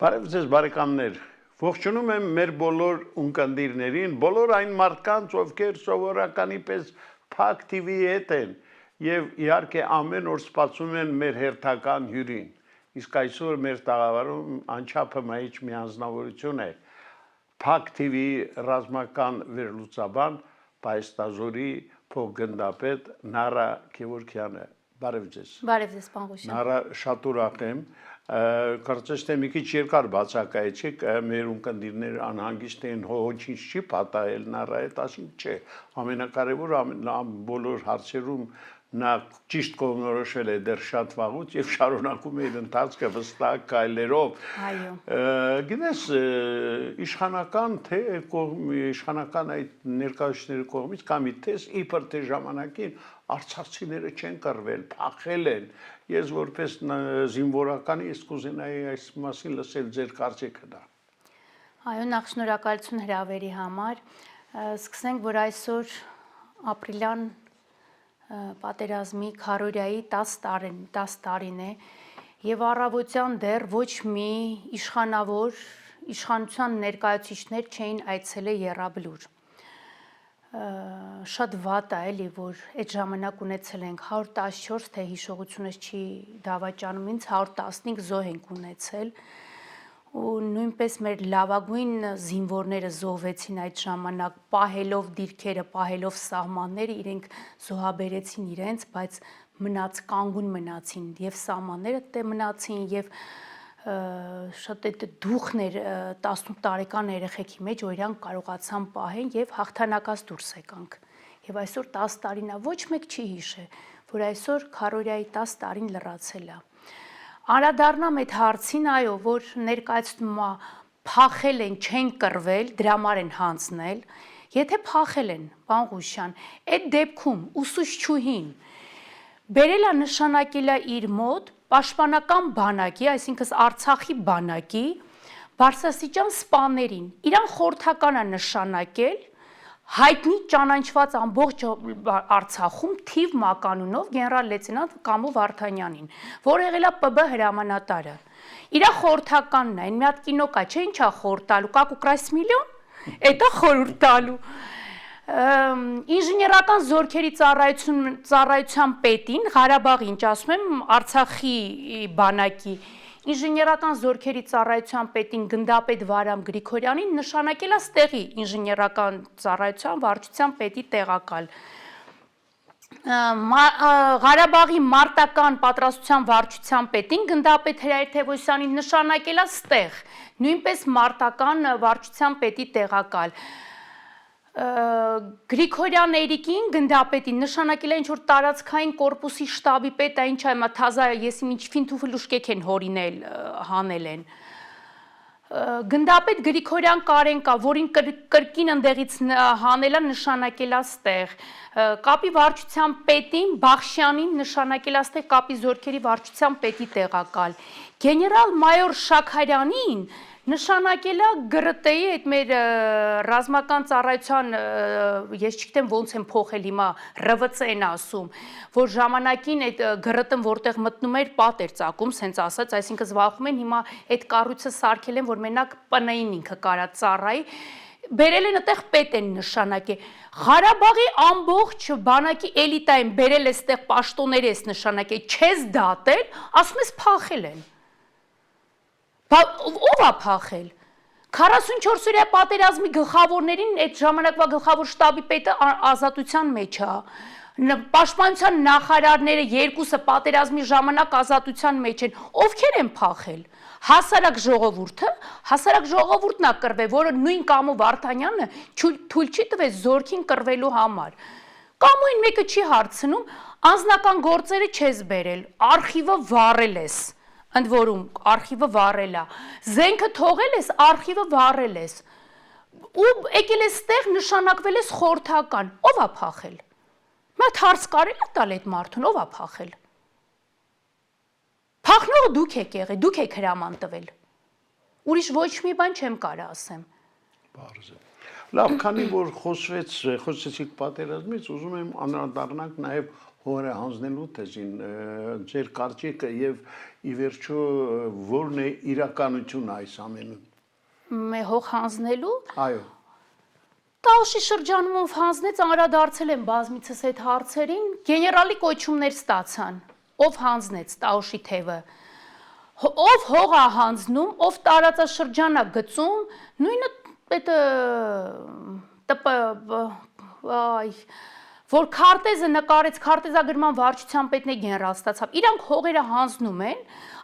Բարև ձեզ բարեկամներ, ողջունում եմ մեր բոլոր ունկնդիրներին, բոլոր այն մարդկանց, ովքեր սովորականի պես Փակ TV-ի հետ են եւ իհարկե ամեն օր սպասում են մեր հերթական հյուրին։ Իսկ այսօր մեր տաղավարում անչափ հմայիչ մի անձնավորություն է Փակ TV-ի ռազմական վերլուծաբան Պայստազորի փոխգնդապետ Նարա Քևորքյանը։ Բարև ձեզ։ Բարև ձեզ, պարոն Ղուշյան։ Նարա, շատ ուրախ եմ։ Կարծես թե մի քիչ երկար բացակայեցիք, մեր ունկնդիրները անհանգիստ են, ոչինչ չի պատահել Նարայի, ասենք չէ, ամենակարևորը բոլոր հարցերում նա ճիշտ կողմնորոշվել է դեռ շատ վաղուց եւ շարունակում է իր ընթացքը վստահ քայլերով։ Այո։ Գիտես, իշխանական թե իշխանական այդ ներկայացուցիչների կողմից կամ իթես իբր թե ժամանակին արցախցիները չեն կռվել, փախել են։ Ես որպես զինվորականի ես կուզենայի այս մասին լսել ձեր կարծիքը դա։ Այո, նախ շնորհակալություն հրավերի համար։ Սկսենք, որ այսօր ապրիլյան պատերազմի քարորիայի 10 տարին է եւ առավոտյան դեռ ոչ մի իշխանության ներկայացուցիչներ չէին այցելել Եռաբլուր։ Շատ վատ է էլի, որ այդ ժամանակ ունեցել ենք 114, թե հիշողությունս չի դավաճանում ինձ, 115 զոհ ենք ունեցել ու նույնպես մեր լավագույն զինվորները զոհվեցին այդ ժամանակ, պահելով դիրքերը, պահելով սահմանները, իրենք զոհաբերեցին իրենց, բայց մնաց կանգուն մնացին եւ սահմանները դե մնացին եւ շատ այդ դուխն էր 18 տարեկան երեխեքի մեջ, որ իրանք կարողացան պահեն եւ հաղթանակած դուրս եկանք։ Եվ այսօր 10 տարին է, ոչ մեկ չի հիշե, որ այսօր քարորիայի 10 տարին լրացել է։ Անդրադառնամ այդ հարցին, այո, որ ներկայացնում է փախել են, չեն կռվել, դրա համար են հանձնել։ Եթե փախել են, պարոն Ղուշյան, այդ դեպքում ուսուցչուհին բերել է նշանակել է իր մոտ պաշտպանական բանակի, այսինքն Արցախի բանակի բարձրաստիճան սպաներին։ Իրան խորհրդական է նշանակել հայտնի ճանաչված ամբողջ Արցախում թիվ մականունով գեներալ լեյտենանտ Կամո Վարդանյանին, որը եղել է ՊԲ հրամանատարը։ Իրա խորհրդականն է, այն մի հատ կինո կա, չէ՞ ինչա խորհուրդ տալու, как украсть миллион, էտա խորհուրդ տալու։ Ինժեներական զորքերի ծառայության պետին, Ղարաբաղի, ինչ ասում եմ, Արցախի բանակի ինժեներական զորքերի ծառայության պետին գնդապետ Վարամ Գրիգորյանին նշանակել է ստեղի ինժեներական ծառայության վարչության պետի տեղակալ։ Ղարաբաղի մարտական պատրաստության վարչության պետին գնդապետ Հրայր Թևոսյանին նշանակել է ստեղ, նույնպես մարտական վարչության պետի տեղակալ։ Գրիգորյան Էրիկին գնդապետին նշանակել է ինչ-որ տարածքային կորպուսի շտաբի պետ, ինչ է, թազա ես ինչ ֆինթուֆլուշկեք են հորինել, հանել են։ Գնդապետ Գրիգորյան Կարենկա, որին կրկին ընդեղից հանելա նշանակել է ստեղ։ Կապի վարչության պետին Բախշյանին նշանակել է ստեղ կապի զորքերի վարչության պետի տեղակալ։ Գեներալ մայոր Շաքարյանին նշանակել է ԳՌՏ-ի այդ մեր ռազմական ծառայության, ես չգիտեմ ոնց են փոխել հիմա ՌՎՑ են ասում, որ ժամանակին այդ ԳՌՏ-ն որտեղ մտնում էր պատ էր ծակում, սենց ասած, այսինքն զբաղվում են հիմա այդ կառույցը սարքել են, որ մենակ ՊՆ-ին ինքը կարա ծառայի, բերել են այդտեղ պետ են նշանակել։ Ղարաբաղի ամբողջ բանակի էլիտային բերել է այդտեղ պաշտոններ ես նշանակել, չես դատել, ասում ես փախել են։ Ով է փախել։ 44 օրյա պատերազմի գլխավորներին այդ ժամանակվա գլխավոր շտաբի պետը ազատության մեջ է։ Պաշտպանության նախարարները երկուսը պատերազմի ժամանակ ազատության մեջ են։ Ովքեր են փախել։ Հասարակ ժողովուրդն է կռվել, որը նույն Կամո Վարդանյանը թույլ չի տվել զորքին կռվելու համար։ Կամոին մեկը չի հարցնում, անձնական գործերը չես բերել, արխիվը վառել ես։ Ընդ որում արխիվը վառել է, զենքը թողել ես, արխիվը վառել ես, ու եկել ես ստեղ նշանակվել ես խորհրդական, ով է փախել։ Մատ հարց կարել է տալ այդ մարդուն, ով է փախել։ Փախնողը դուք եք եղել, դուք եք հրաման տվել։ Ուրիշ ոչ մի բան չեմ կարա ասեմ։ Բարձր։ Լավ, քանի որ խոսեցիք պատերազմից, ուզում եմ անդրադառնանք նաև հորը հանձնելու թեզին, ձեր կարծիքը եւ ի վերջո որն է իրականությունը այս ամենում։ Հող հանձնելու։ Այո։ Տաուշի շրջանում ով հանձնեց, անդրադարձել են բազմիցս այդ հարցերին, գեներալի կոչումներ ստացան, ով հանձնեց Տաուշի թևը, ով հող է հանձնում, ով տարածաշրջան է գծում, նույնը որ քարտեզը նկարեց, քարտեզագրման վարչության պետն է գեներալ ստացավ, իրանք հողերը հանձնում են,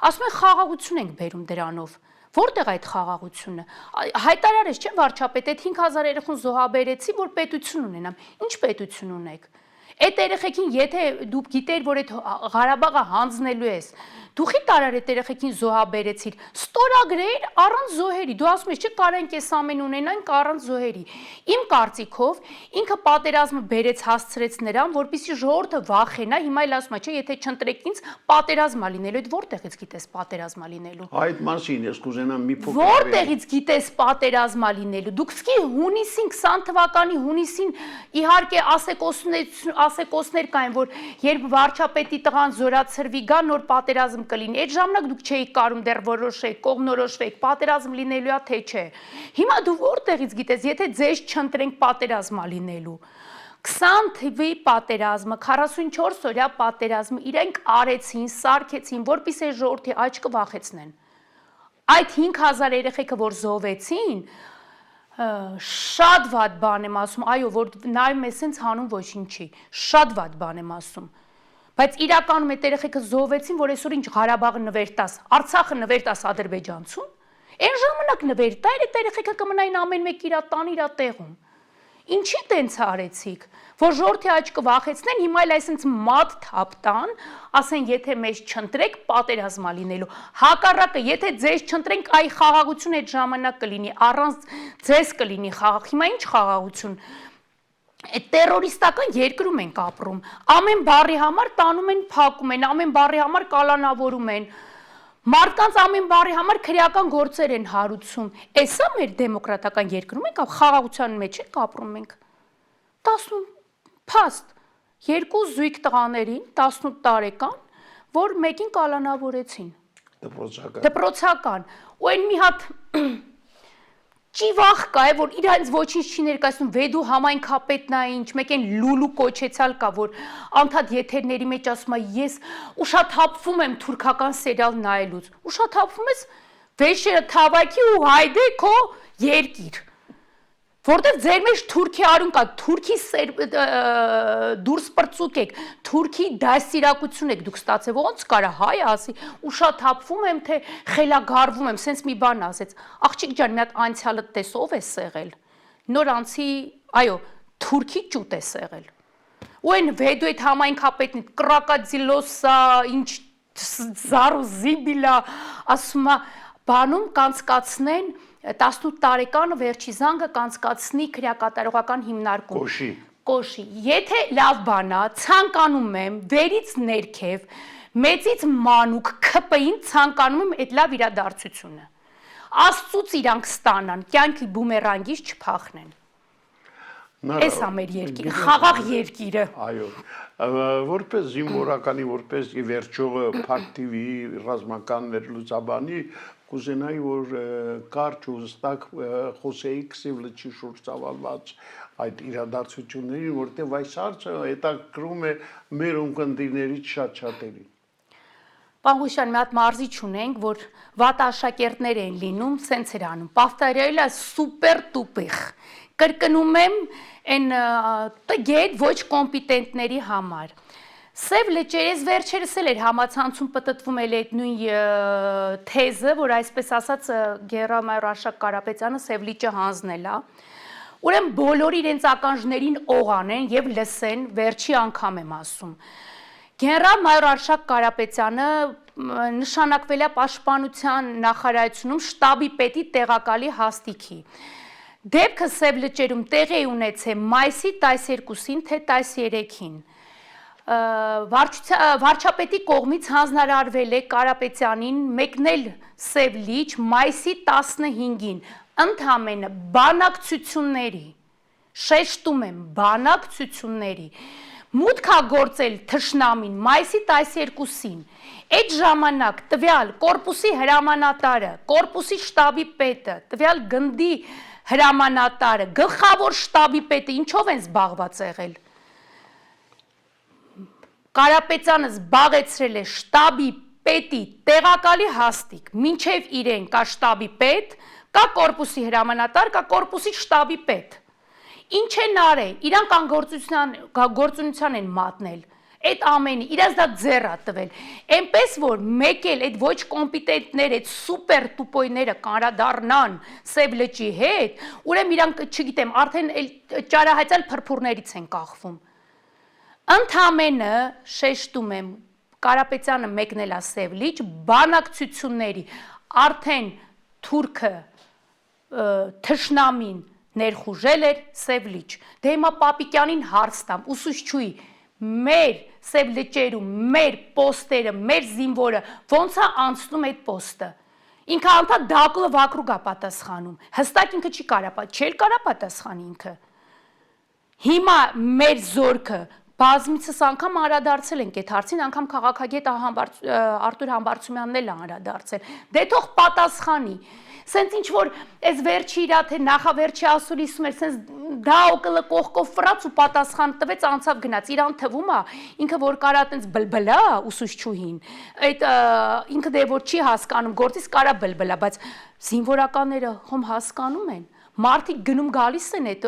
ասում են խաղաղություն ենք բերում դրանով։ Որտեղ այդ խաղաղությունը։ Հայտարարեց չէ վարչապետ, այդ 5000 երեխուն զոհաբերեցի, որ պետություն ունենամ։ Ինչ պետություն ունեք։ Այդ երեխեքին եթե դու գիտեր, որ այդ Ղարաբաղը հանձնելու ես, դու խի տարար այդ երեխեքին զոհաբերեցիր, ստորագրեր առանց զոհերի։ Դու ասում ես, չէ՞ կարանք այս ամեն ունենանք առանց զոհերի։ Իմ կարծիքով ինքը պատերազմը բերեց հասցրեց նրան, որպեսզի ժողովուրդը վախենա, հիմա էլ ասում է, չէ, եթե չընտրեք ինձ, պատերազմ է լինելու, այդ որտեղից գիտես պատերազմ է լինելու։ Այդ մասին ես կուզենամ մի փոքր Որտեղից գիտես պատերազմ է լինելու։ Դուք սկի հունիսին 20 թվականի հունիսին իհարկե ասեկոսներ կային, որ երբ վարչապետի տղան զորացրվի գա նոր պատերազմ կլինի։ Այդ ժամանակ դուք չէիք կարում դեռ որոշեք, կողմնորոշվեք, պատերազմ լինելու է թե չէ։ Հիմա դու որտեղից գիտես, եթե ձեզ չընտրենք պատերազմ է լինելու։ 20 թվի պատերազմը, 44 օրյա պատերազմը իրենք արեցին, սարքեցին, որպեսզի ժողովրդի աչքը վախեցնեն։ Այդ 5000 երեխեքը, որ զոհվեցին, շատ վատ բան եմ ասում, այո, որ նայում ես ինձ հանուն ոչինչի, շատ վատ բան եմ ասում։ Բայց իրականում այդ երեխեքը զոհվեցին, որ այսօր ինչ Ղարաբաղը նվեր տաս, Արցախը նվեր տաս ադրբեջանցուն։ Այն ժամանակ նվեր տար, այդ երեխեքը կմնային ամեն մեկ իր տան իր տեղում։ Ինչի տենց արեցիք, որ ժողովրդի աչքը վախեցնեն, հիմա էլ այսինքն մատ թափ տան, ասեն, եթե մեզ չընտրեք, պատերազմ է լինելու։ Հակառակը, եթե ձեզ չընտրենք, այ խաղաղություն այդ ժամանակ կլինի, առանց ձեզ կլինի խաղաղ։ Հիմա ինչ խաղաղություն։ Այդ տերորիստական երկրում ենք ապրում։ Ամեն բառի համար տանում են, փակում են, ամեն բառի համար կալանավորում են։ Մարդկանց ամեն բառի համար քրեական գործեր են հարուցում։ Էսա մեր դեմոկրատական երկրում ենք, խաղաղության մեջ ենք ապրում ենք։ 10 փաստ, 2 զույգ տղաներին, 18 տարեկան, որ մեկին կալանավորեցին։ Դպրոցական։ Ու այն մի հատ ճիվախ կա է, որ իրանց ոչինչ չի ներկայացնում, վեդու համայնքապետն է ինչ, մեկ են լուլու կոչեցյալ կա, որ անդադ եթերների մեջ ասում է, ես ուշաթափվում եմ թուրքական սերիալ նայելուց, ուշաթափվում ես վեշերը թավակի ու հայդե քո երկիր, որտեղ ձեր մեջ թուրքի արուն կա, թուրքի դուրս պրծուկ եք, թուրքի դասիրակություն եք դուք ստացել, ոնց կարա հայ ասի, ուշաթափվում եմ, թե խելագարվում եմ, սենց մի բան ասեց, աղջիկ ջան, մի հատ անցյալը տես ով է սեղել, նոր անցի, այո, թուրքի ճուտ է սեղել, ու այն վեդու այդ համայնքապետն, կրակադիլոսա, ինչ զարու զիբիլա, ասում է, բանում կանցկացնեն 18 տարեկանը վերջի զանգը կանցկացնի քրեակատարողական հիմնարկում։ Կոշի։ Եթե լավ բան է, ցանկանում եմ վերից ներքև, մեծից մանուկ ՔՊ-ին ցանկանում եմ այդ լավ իրադարձությունը։ Աստծուց իրանք ստանան, կյանքի բումերանգից չփախնեն։ Էս է մեր երկիրը, խաղաղ երկիրը։ Այո, որպես զինվորականի, որպես ի վերջո Փակ TV ռազմական վերլուծաբանի կուզենայի, որ կարճ ու հստակ խոսեիք Սիվլիչի շուրջ ծավալված այդ իրադարձություններին, որտեղ այս հարցը հետաքրում է մեր ունկնդիրներից շատ-շատերին։ Պարոն Հուշյան, մի հատ մարզիչ ունենք, որ վատ աշակերտներ են լինում, սենց էր անում, պավտարյալը սուպեր տուպիխ, կրկնում եմ այն տգետ ոչ կոմպիտենտների համար։ Սև լճերես վերջերս էլ էր համացանցում պտտվում էլ այդ նույն թեզը, որ այսպես ասած գեներալ-մայոր Արշակ Կարապետյանը Սև լիճը հանձնել է։ Ուրեմն բոլորը իրենց ականջներին օղանեն եւ լսեն, վերջի անգամ եմ ասում։ Գեներալ-մայոր Արշակ Կարապետյանը նշանակվել է Պաշտպանության նախարարությունում շտաբի պետի տեղակալի հաստիքի։ Դեպքը Սև լճերում տեղի է ունեցել մայիսի 12-ին թե 13-ին։ Վարչապետի կողմից հանձնարարվել է Կարապետյանին մեկնել Սև լիճ մայիսի 15-ին, ընդամենը բանակցությունների շեշտում եմ բանակցությունների մուտքա գործել թշնամին մայիսի 12-ին այդ ժամանակ տվյալ կորպուսի հրամանատարը, կորպուսի շտաբի պետը, տվյալ գնդի հրամանատարը, գլխավոր շտաբի պետը ինչով են զբաղված եղել։ Կարապետյանը զբաղեցրել է շտաբի պետի տեղակալի հաստիք, մինչև իրեն կա շտաբի պետ, կա կորպուսի հրամանատար, կա կորպուսի շտաբի պետ։ Ինչ են արել, իրանք անգործունության են մատնել, այդ ամենի, իրաց դա ձեռ ա տվել, այնպես որ մեկ էլ այդ ոչ կոմպիտենտներ, այդ սուպեր տուպոյները կանրադառնան Սև լճի հետ, ուրեմն իրանք, չգիտեմ, արդեն ճարահայծյալ փրփուրներից են կախվում։ Ընդամենը շեշտում եմ, Կարապետյանը մեկնել է Սև լիճ, բանակցությունների արդեն թուրքը թշնամին ներխուժել էր Սև լիճ։ Դե հիմա Պապիկյանին հարց տամ, ուսուցչուհի, մեր Սև լճերում, մեր պոստերը, մեր զինվորը ոնց է անցնում այդ պոստը։ Ինքը անդադ դակլը վակրուկ է պատասխանում։ Հստակ ինքը չի կարա պատասխանի ինքը։ Հիմա մեր զորքը բազմիցս անգամ անդրադարձել ենք այդ հարցին, անգամ քաղաքագետ Արտուր Համբարձումյանն էլ անդրադարձել։ Դե թող պատասխանի։ Սենց ինչ որ այս վերջի իրա թե նախավերջի ասուլիսում էր, սենց դա օկլը կողքով ֆրաց ու պատասխան տվեց անցավ գնաց։ Իրան թվում է, ինքը որ կարա տենց բլբլա ուսուցչուհին, այդ ինքը դե որ չի հասկանում, գործից կարա բլբլա, բայց զինվորականները խոմ հասկանում են։ Մարդիկ գնում գալիս են այդ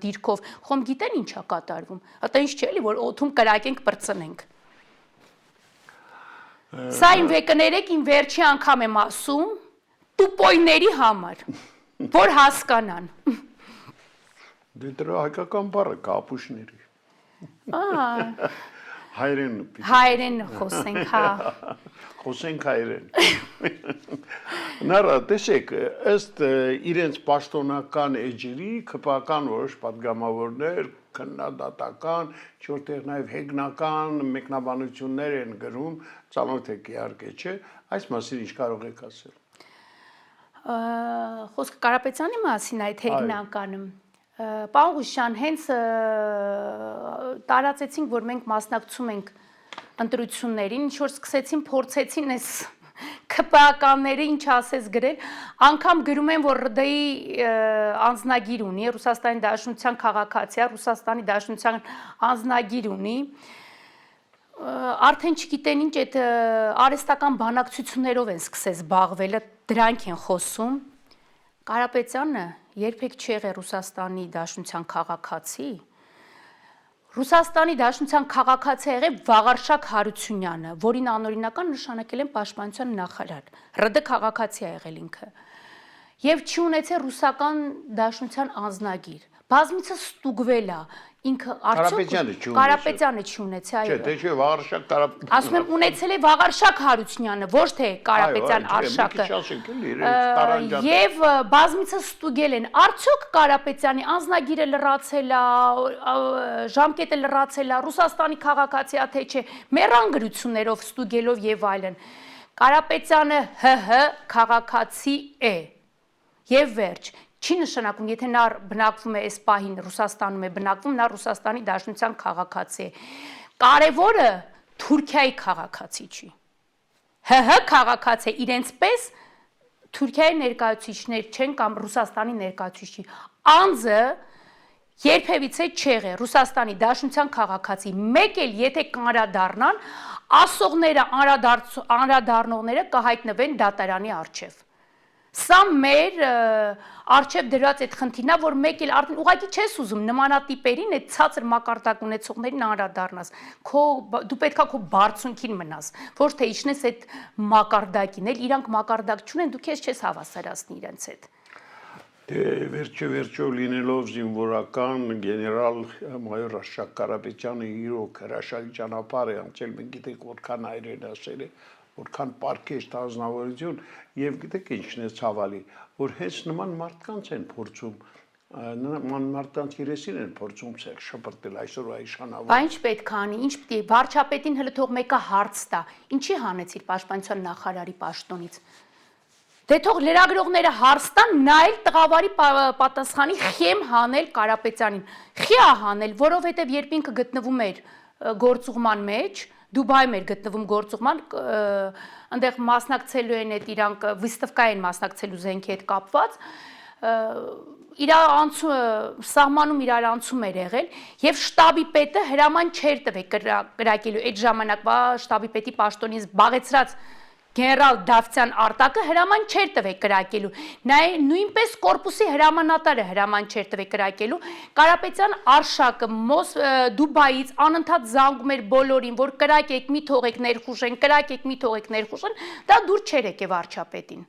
դիրքով, խոմ գիտեն ինչ է կատարվում։ Հատա ինչ չէ՞ էլի որ օդում կրակենք բրծնենք։ Սա իմ վեկներեք իմ վերջի անգամ եմ ասում, տուպոյների համար, որ հասկանան։ Դե դրա հայկական բառը կապուշների։ Հայերեն խոսենք, հա։ Խոսենք հայերեն։ Նարա, տեսեք, ըստ իրենց պաշտոնական էջերի քպական որոշ պատգամավորներ, քննադատական, չորտեղ նաև հեգնական մեկնաբանություններ են գրում, ծանոթ եք իհարկե, չէ, այս մասին ինչ կարող եք ասել։ Խոսքը Կարապետյանի մասին այդ հեգնականը։ Պարոն Ղուշյան, հենց տարածեցինք, որ մենք մասնակցում ենք ընտրություններին, ինչ որ սկսեցին փորձեցին այս ԿՊԱ-կանները ինչ ասես գրել, անգամ գրում են, որ ՌԴ-ի անձնագիր ունի, Ռուսաստանի Դաշնության քաղաքացի է, Ռուսաստանի Դաշնության անձնագիր ունի, արդեն չգիտեն ինչ այդ արհեստական բանակցություններով են սկսել զբաղվել, դրանք են խոսում։ Կարապետյանը երբեք չի եղել Ռուսաստանի Դաշնության քաղաքացի։ Ռուսաստանի Դաշնության քաղաքացի եղել Վաղարշակ Հարությունյանը, որին անօրինական նշանակել են պաշտպանության նախարար։ ՌԴ քաղաքացի է եղել ինքը։ Եվ չի ունեցել ռուսական Դաշնության անձնագիր։ Բազմիցս ստուգվել է, ինքը Կարապետյանը չի ունեցել, այո։ Չէ, դե չէ, Վաղարշակ Կարապետյանը։ Ասում եմ, ունեցել է Վաղարշակ Հարությունյանը, ոչ թե Կարապետյան Արշակը։ Եվ բազմիցս ստուգել են, արդյոք Կարապետյանի անձնագիրը լրացել է, ժամկետը լրացել է, Ռուսաստանի քաղաքացի է, թե չէ, մեռանգրություններով ստուգելով եւ այլն։ Կարապետյանը ՀՀ քաղաքացի է։ Եվ վերջ, չի նշանակում, եթե նա բնակվում է այս պահին Ռուսաստանում է բնակվում, նա Ռուսաստանի Դաշնության քաղաքացի է։ Կարևորը Թուրքիայի քաղաքացի չի։ ՀՀ քաղաքացի է, իրենց պես Թուրքիայի ներկայացուցիչներ չեն կամ Ռուսաստանի ներկայացուցիչ չի։ Անձը երբևիցե չեղե Ռուսաստանի Դաշնության քաղաքացի, մեկ էլ եթե կանրադառնան, ասողները, անդրադառնողները կհայտնվեն դատարանի առջև։ Սա մեր առջև դրած այդ խնդիրն է, որ մեկ էլ արդեն ուղղակի չես ուզում նմանատիպերին այդ ցածր մակարդակ ունեցողներին անդրադառնաս։ Դու պետքա քո բարձունքին մնաս, ոչ թե իջնես այդ մակարդակին, էլ իրանք մակարդակ չունեն, դու քեզ չես հավասարացնի իրենց հետ։ Դե վերջո լինելով զինվորական գեներալ մայոր Արշակ Կարապետյանը իրոք հրաշալի ճանապարհ է անցել, մենք գիտենք որքան հայրեն ասել է, որքան պարկեշտ ազնվորություն եւ գիտեք ինչն է ցավալի, որ հենց նման մարդկանց են փորձում, նման մարդկանց երեսին են փորձում ցեղ շպրտել այսօր այշանավոր։ Բա ինչ պետք է անի, ինչ պիտի վարչապետին հələ թող մեկը հարց տա, ինչի հանեցիր պաշտպանության նախարարի պաշտոնից։ Դե թող լրագրողները հարց տան նայել տղավարի պատասխանի խեմ հանել Կարապետյանին։ Խիա հանել, որովհետև երբ ինքը գտնվում էր գործուղման մեջ, Դուբայում էր գտնվում գործուղման, այնտեղ մասնակցելու են այդ իրանք վիստվկա են մասնակցելու զենքի հետ կապված, սահմանում իրար անցում էր եղել եւ շտաբի պետը հրաման չէր տվել կրակելու այդ ժամանակվա շտաբի պետի պաշտոնից զբաղեցրած գեներալ Դավթյան Արտակը հրաման չէր տվել կրակելու, նույնպես կորպուսի հրամանատարը հրաման չէր տվել կրակելու, Կարապետյան արշակը Դուբայից անընդհատ զանգում էր բոլորին, որ կրակեք, մի թողեք ներխուժեն, կրակեք, մի թողեք ներխուժեն, դա դուր չէր եկել վարչապետին։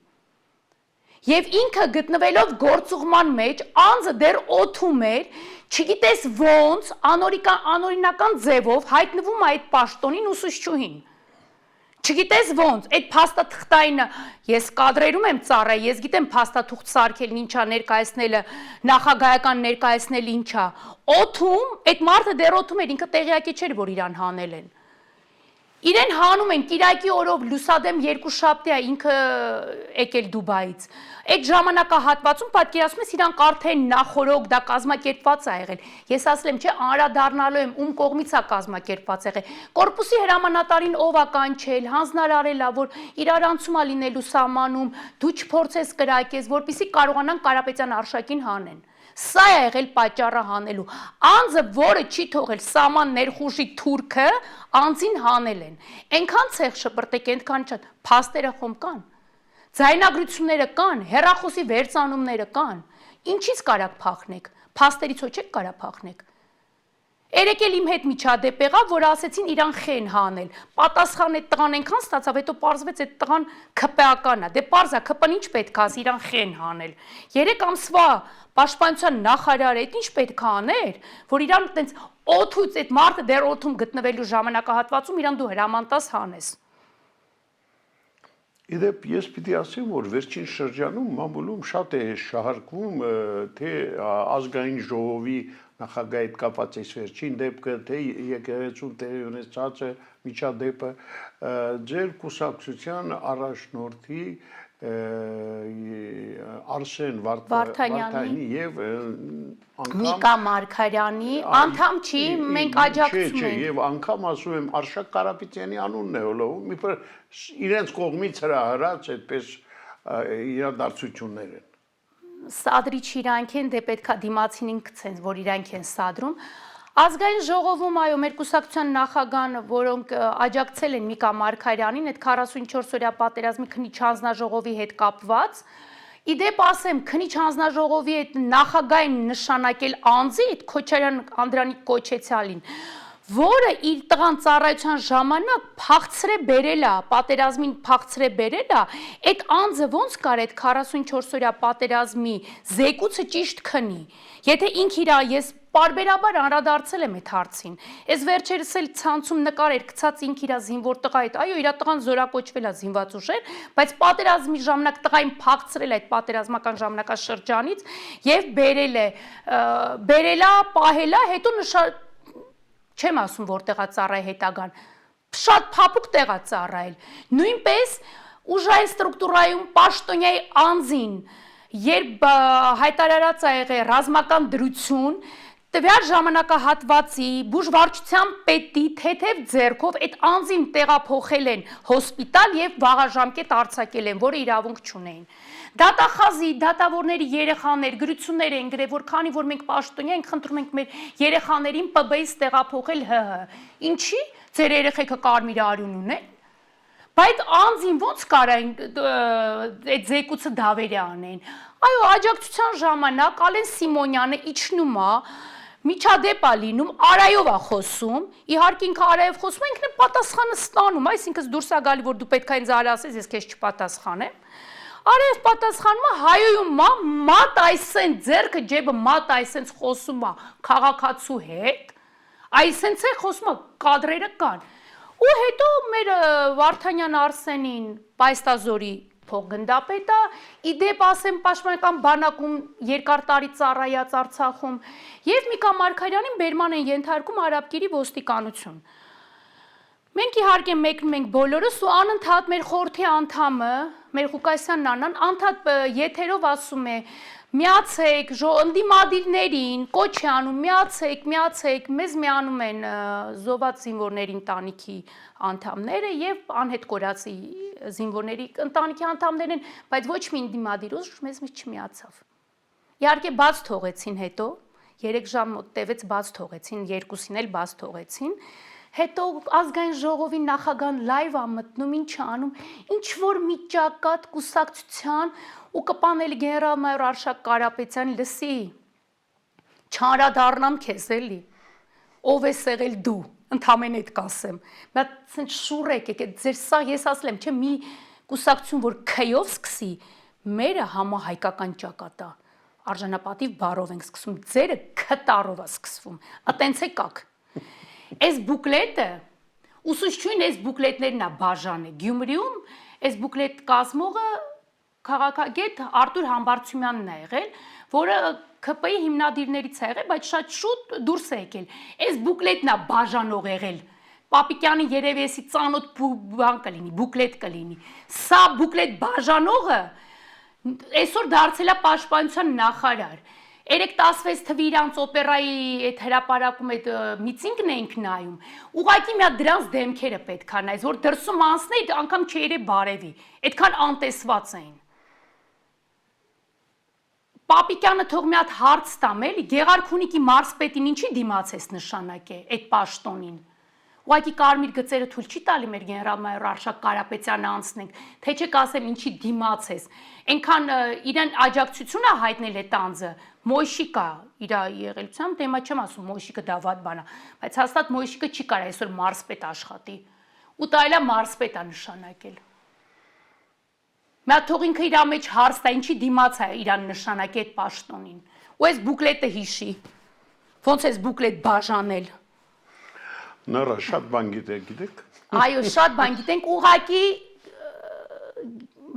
Եվ ինքը գտնվելով գործուղման մեջ, անձը դեռ օդում էր, չգիտես ոնց, անօրինական ձևով հայտնվում այդ պաշտոնին ուսուցչուհին։ Չգիտես ոնց, այդ փաստաթղթայինը ես կադրերում եմ ծառայ, ես գիտեմ փաստաթուղթ սարքելն ինչա ներկայացնելը, նախագահական ներկայացնել ինչա։ Օդում, այդ մարդը դեռ օդում էր, ինքը տեղյակի չէր, որ իրան հանել են։ Իրեն հանում են Կիրակի օրով լուսադեմ երկուշաբթի է ինքը եկել Դուբայից։ Այդ ժամանակահատվածում պատկերացնում ես իրանք արդեն նախորոք դա կազմակերպված է եղել։ Ես ասել եմ, չէ, անդրադառնալու եմ ում կողմից է կազմակերպված եղել։ Կորպուսի հրամանատարին ով է կանչել, հանձնարարել է, որ իրարանցում է լինելու սահմանում, դու չփորձես կրակես, որպեսզի կարողանան Կարապետյան արշակին հանեն։ Սա է եղել պատճառը հանելու։ Անձը, որը չի թողել սահման ներխուժի թուրքը, անձին հանել են։ Այնքան ցեղ շպրտեք, այնքան շատ փաստերը խոմ կան։ Ձայնագրությունները կան, հեռախոսի վերցանումները կան։ Ինչից կարաք փախնեք։ Փաստերից ոչ եք կարա փախնեք։ Երեք էլ իմ հետ միջադեպ եղավ, որ ասեցին իրան խեն հանել։ Պատասխան այդ տղան այնքան ստացավ, հետո պարզվեց այդ տղան ՔՊԱ-ն է։ Դե պարզ է, ՔՊ-ն ինչ պետք է ասի իրան խեն հանել։ 3 ամսվա պաշտպանության նախարարը այդ ինչ պետք է աներ, որ իրան այտենց օդուց այդ մարդը դեռ օդում գտնվելու ժամանակահատվածում իրան դու հրաման տաս հանես։ Իդեպ ես պիտի ասեմ, որ վերջին շրջանում մամուլում շատ է շահարկվում, թե ազգային ժողովի նախագահի հետ կապված այս վերջին դեպքը, թե եկեղեցուն տեղի ունեցած միջադեպը, ձեր կուսակցության առաջնորդի Արսեն Վարդանյանի եւ Նիկա Մարգարյանի անդամ չի, մենք աջակցում ենք։ Եվ անգամ ասում եմ Արշակ Կարապետյանի անունն է հոլովում, մի փոքր իրենց կողմից հրահրած այդպես իրադարձություններ են։ Սադրիչ իրանք են, դե պետքա դիմացին գցեն, որ իրանք են սադրում։ Ազգային ժողովում այո մեր կուսակցության նախագահան, որոնք աջակցել են Նիկա Մարգարյանին, այդ 44-օրյա պատերազմի քննիչ հանձնաժողովի հետ կապված, իդեպ ասեմ, քննիչ հանձնաժողովի այդ նախագահին նշանակել անձի, այդ Քոչարյան Անդրանիկ Կոչեցյալին, որը իր տղան ծառայության ժամանակ փախցրե բերել է, պատերազմին փախցրե բերել է, այդ անձը ոնց կար այդ 44-օրյա պատերազմի զեկուցը ճիշտ քնի։ Եթե ինք իր ես պարբերաբար անդրադարձել եմ այդ հարցին։ Այս վերջերս էլ ցանցում նկար էր գցած ինք իր զինվոր տղա հետ, այո, իր տղան զորակոչվել է զինված ուժեր, բայց պատերազմի ժամանակ տղային փախցրել այդ պատերազմական ժամանակաշրջանից եւ բերել է, պահել է, հետո չեմ ասում որտեղա ծառայ հետագան, շատ փափուկ տեղա ծառայել։ Նույնպես ուժային ստրուկտուրայում պաշտոնյայի անձին, երբ հայտարարած է եղել ռազմական դրություն, տվյալ ժամանակահատվածի բուժվարչության պետի թեթև ձեռքով այդ անձին տեղափոխել են հոսպիտալ եւ վաղաժամկետ արձակել են, որը իրավունք չունեին։ Դատախազի, դատավորների երեխաներ գրություններ են գրել, որ քանի որ մենք պաշտոնյա ենք, խնդրում ենք մեր երեխաներին ՊԲ-ից տեղափոխել ՀՀ։ Ինչի՞ ձեր երեխեքը կարմիր արյուն ունեն։ Բայց անձին ոնց կարա այդ զեկուցը դավերը անեն։ Այո, աջակցության ժամանակ Ալեն Սիմոնյանը իջնում է, միջադեպ է լինում, Արայով է խոսում, իհարկե ինքը Արայով խոսում է, ինքն է պատասխանը ստանում, այսինքն դուրս է գալի, որ դու պետք է ինձ ասես, ես քեզ չպատասխանեմ։ Արայով պատասխանում է, հայոյում է, մատ այսեն ձերքը ջեբը մատ այսենց խոսում է քաղաքացու հետ, այսենց է խոսում է, կադրերը կան։ Ու հետո մեր Վարդանյան Արսենին Պայստազորի փոխգնդապետը, իդեպ ասեմ պաշտպանական բանակում երկար տարի ծառայած Արցախում եւ Նիկա Մարգարյանին բերման են ենթարկում Արաբկիրի ոստիկանություն։ Մենք իհարկե մեկնում ենք բոլորս ու անընդհատ մեր խորհրդի անդամը մեր Ղուկասյան նանան անդադ եթերով ասում է միացեք ընդդիմադիրներին, կոչ է անում, միացեք, մեզ միանում են զոհված զինվորների ընտանիքի անդամները եւ անհետ կորածի զինվորների ընտանիքի անդամներ են, բայց ոչ մի ընդդիմադիր ուժ մեզ չմիացավ։ Իհարկե բաց թողեցին հետո, 3 ժամ մոտ տևեց բաց թողեցին, երկուսին էլ բաց թողեցին։ Հետո ազգային ժողովի նախագահան լայվ ա մտնում, ինչ անում, ինչ որ մի ճակատ կուսակցության ու կպանել գեներալ-մայոր Արշակ Կարապետյանի լսի, չարադառնամ քեզ էլի, ով է սեղել դու, ընդամենը այդ կասեմ, մի հատ շուրեք եկեք, ձեր սա ես ասել եմ, չէ, մի կուսակցություն, որ քյով սկսի, մերը համահայկական ճակատա, արժանապատիվ բառով ենք սկսում, ձերը քտարով է սկսվում, ատենց եկաք։ Այս բուկլետը, ուսուցչուհին այս բուկլետներն է բաժան է, Գյումրիում այս բուկլետ կազմողը քաղաքագետ Արտուր Համբարձումյանն է եղել, որը ՔՊ-ի հիմնադիրներից է եղել, բայց շատ շուտ դուրս է եկել։ Այս բուկլետն է բաժանող եղել։ Պապիկյանի երևի էսի ծանոթ բան կլինի, բուկլետ կլինի։ Սա բուկլետ բաժանողը այսօր դարձել է պաշտպանության նախարար։ 3-16 թվի իրանց օպերայի այդ հրապարակում այդ միցինգն էինք նայում, ուղղակի մի հատ դրանց դեմքերը պետք է նայես, որ դրսում անցնեի անգամ չերե բարևի, այդքան անտեսված էին։ Պապիկյանը թող մի հատ հարց տամ էլի, Գեղարքունիքի մարզպետին ինչի դիմացես նշանակե այդ պաշտոնին։ Ուղղակի կարմիր գծերը թույլ չի տալի մեր գեներալ-մայոր Արշակ Կարապետյանը անցնենք, թե չեք ասեմ ինչի դիմացես։ Այնքան իրեն աջակցություն է հայտնել այդ անձը, Մոյշիկա իր եղելությամբ դեմա չեմ ասում Մոյշիկը դա վատ բան է, բայց հաստատ Մոյշիկը չի կարող այսօր մարզպետ աշխատի։ Ու տայլա մարզպետ է նշանակել։ Մի հատ թող ինքը իր մեջ հարց տա ինչի դիմաց է իրան նշանակի այդ պաշտոնին։ Ու այս բուկլետը հիշի։ Ոնց էս բուկլետ բաժանել։ Նորա շատ բան գիտեք։ Այո, շատ բան գիտենք, ուղղակի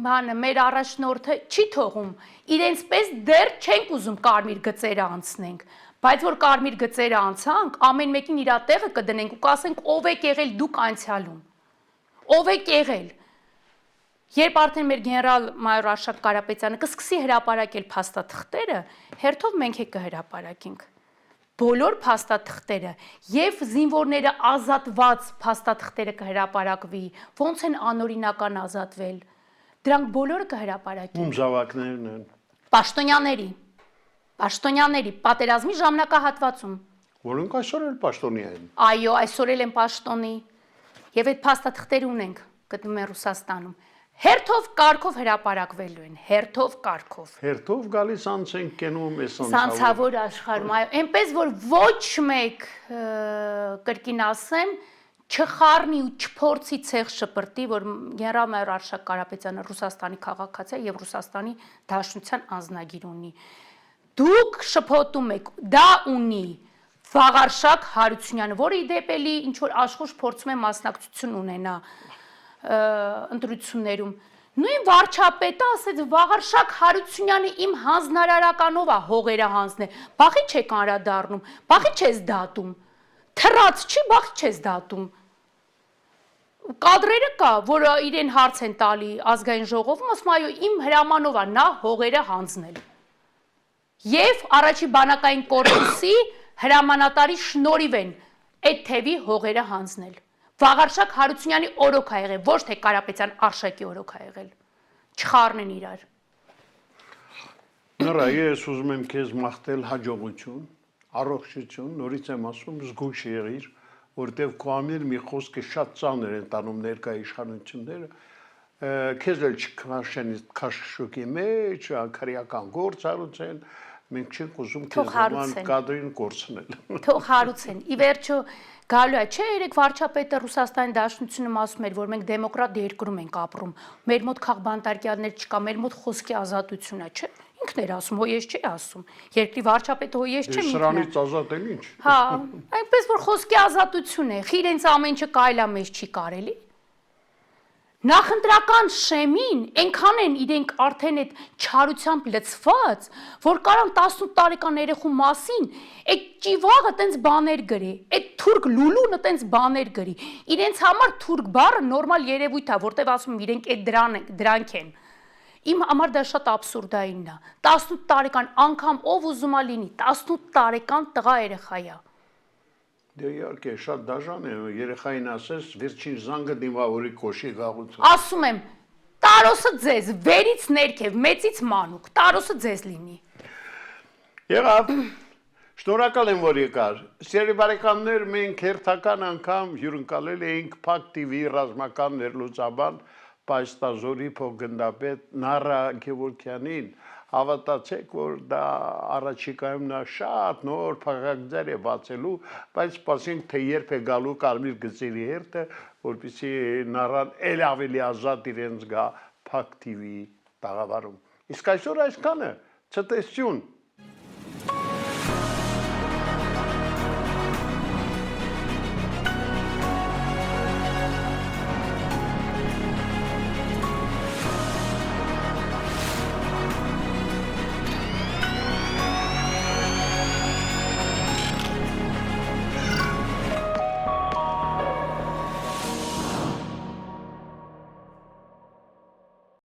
բանը մեր առաջնորդը չի թողում, իրենց պես դեռ չենք ուզում կարմիր գծերը անցնենք, բայց որ կարմիր գծերը անցանք, ամեն մեկին իր տեղը կդնենք ու կասենք ով եք եղել դուք անցյալում, ով եք եղել։ Երբ արդեն մեր գեներալ-մայոր Արշակ Կարապետյանը կսկսի հրապարակել փաստաթղթերը, հերթով մենք է կհրապարակենք բոլոր փաստաթղթերը եւ զինվորները ազատված փաստաթղթերը կհրապարակվի, ոնց են անօրինական ազատվել։ Դրանք բոլորը կհրապարակեն։ Ում զավակներն են։ Պաշտոնյաների, պատերազմի ժամանակահատվածում։ Որոնք այսօր էլ պաշտոնի են։ Այո, այսօր էլ են պաշտոնի։ Եվ այդ փաստաթղթերը ունենք, գտնում են Ռուսաստանում։ Հերթով կարգով հրապարակվելու են, հերթով կարգով։ Հերթով գալիս անց են կենում այս անցավոր աշխարհում, այո, այնպես որ ոչ մեկ կրկին ասեմ, չխառնի ու չփորձի ցեղ շպրտի, որ գեներալ-մայոր Արշակ Կարապետյանը Ռուսաստանի քաղաքացի եւ Ռուսաստանի Դաշնության անձնագիր ունի։ Դուք շփոթում եք, դա ունի Վաղարշակ Հարությունյանը, որը ի դեպ էլի ինչ որ աշխուժ փորձում է մասնակցություն ունենա ընտրություններում։ Նույն վարչապետը ասեց Վաղարշակ Հարությունյանը իմ հանձնարարականով է հողերը հանձնել։ Բախի չեք անդրադառնում, բախի չես դատում։ Թռած չի, բախի չես դատում։ Կադրերը կա, որ իրեն հարց են տալի ազգային ժողովում, ասում այո, իմ հրամանով է նա հողերը հանձնել։ Եվ առաջի բանակային կորպուսի հրամանատարի շնորհիվ են այդ թևի հողերը հանձնել։ Վաղարշակ Հարությունյանի օրոք է եղել, ոչ թե Կարապետյան Արշակի օրոք է եղել։ Չխառնեն իրար։ Նորա, ես ուզում եմ քեզ մաղթել հաջողություն, առողջություն, նորից եմ ասում, զգույշ եղիր, որտեղ քո ամեն մի խոսքը շատ ծանր են տանում ներկա իշխանությունները, քեզ էլ չքաշեն քաշշուկի մեջ, անկարիական գործառույթ մենք չենք ուզում քեզ նման կադրին կորցնել։ Թող հարուցեն։ Ի վերջո գալու է, չէ, երեք վարչապետը Ռուսաստանի Դաշնությունում ասում էր, որ մենք դեմոկրատ երկրում ենք ապրում, մեր մոտ քաղբանտարկյալներ չկա, մեր մոտ խոսքի ազատություն է, չէ։ Ինքն էր ասում, հո ես չի ասում։ Երկրի վարչապետը հո ես չեմ ինքն։ Սրանից ազատ էլ ինչ։ Հա, այնպես որ խոսքի ազատություն է, իրենց ամեն ինչը կարելի է մեզ չի կարելի։ Նախընտրական շեմին այնքան են իրենք արդեն այդ չարությամբ լցված, որ կարան 18 տարեկան երեխու մասին այդ ճիվաղը տենց բաներ գրի, այդ թուրք լուլունը տենց բաներ գրի։ Իրենց համար թուրք բառը նորմալ երևույթ է, որտեղ ասում իրենք այդ դրանք են, Իմ համար դա շատ աբսուրդային է։ 18 տարեկան անգամ ով ուզում է լինի, 18 տարեկան տղա երեխա է։ Դե իհարկե շատ դաժան է երեխային ասես վերջին զանգը դիմավորի կոշի գաղություն։ Ասում եմ, տարոսը ձեզ, վերից ներքև, մեծից մանուկ, տարոսը ձեզ լինի։ Եղավ, շնորհակալ եմ, որ եկար։ Սիրելի բարեկամներ, մենք հերթական անգամ հյուրընկալել էինք Փակ TV ռազմական ներլուծաբան Պայստազորի փոխգնդապետ Նարա Գևորգյանին։ Հավատացեք, որ դա առաջիկայում նա շատ նոր փակագծեր է բացելու, բայց սպասենք, թե երբ է գալու կարմիր գծերի հերթը, որպեսզի Նարան ել ավելի ազատ իրենց գա Փակ TV տաղավարում։ Իսկ այսօր այսքանը, ցտեսություն։